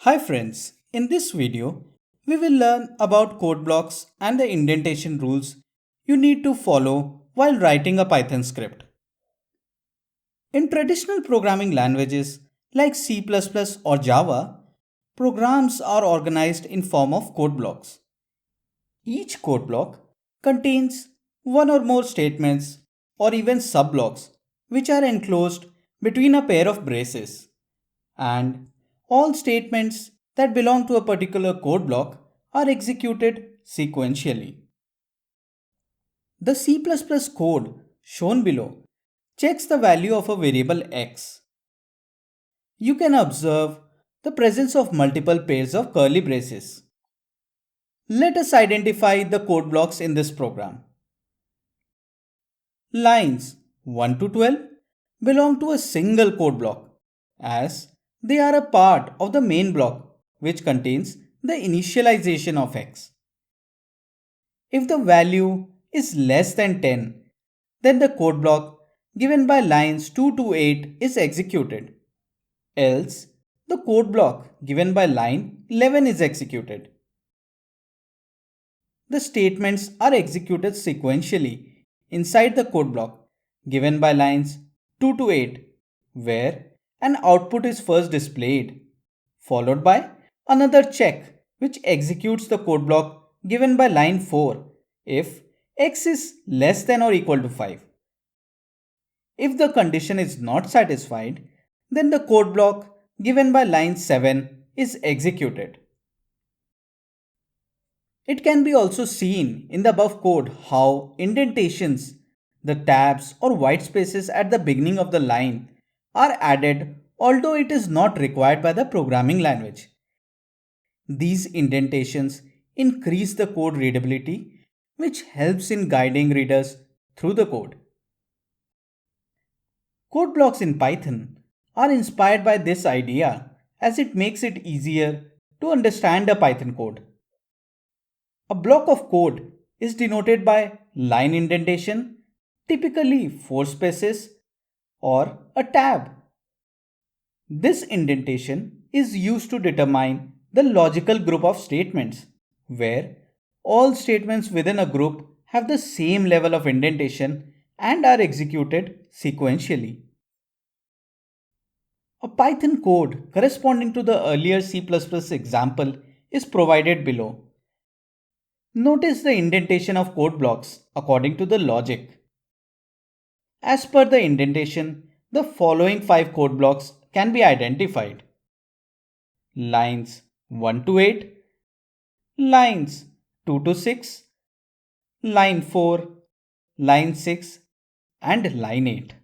Hi friends, in this video, we will learn about code blocks and the indentation rules you need to follow while writing a Python script. In traditional programming languages like C++ or Java, programs are organized in form of code blocks. Each code block contains one or more statements or even subblocks which are enclosed between a pair of braces. And all statements that belong to a particular code block are executed sequentially. The C++ code shown below checks the value of a variable x. You can observe the presence of multiple pairs of curly braces. Let us identify the code blocks in this program. Lines 1 to 12 belong to a single code block as they are a part of the main block which contains the initialization of x. If the value is less than 10, then the code block given by lines 2 to 8 is executed. Else, the code block given by line 11 is executed. The statements are executed sequentially inside the code block given by lines 2 to 8, where an output is first displayed, followed by another check which executes the code block given by line 4 if x is less than or equal to 5. If the condition is not satisfied, then the code block given by line 7 is executed. It can be also seen in the above code how indentations, the tabs or white spaces at the beginning of the line, are added although it is not required by the programming language. These indentations increase the code readability, which helps in guiding readers through the code. Code blocks in Python are inspired by this idea as it makes it easier to understand a Python code. A block of code is denoted by line indentation, typically 4 spaces, or a tab. This indentation is used to determine the logical group of statements, where all statements within a group have the same level of indentation and are executed sequentially. A Python code corresponding to the earlier C++ example is provided below. Notice the indentation of code blocks according to the logic. As per the indentation, the following 5 code blocks can be identified. Lines 1 to 8, lines 2 to 6, line 4, line 6, and line 8.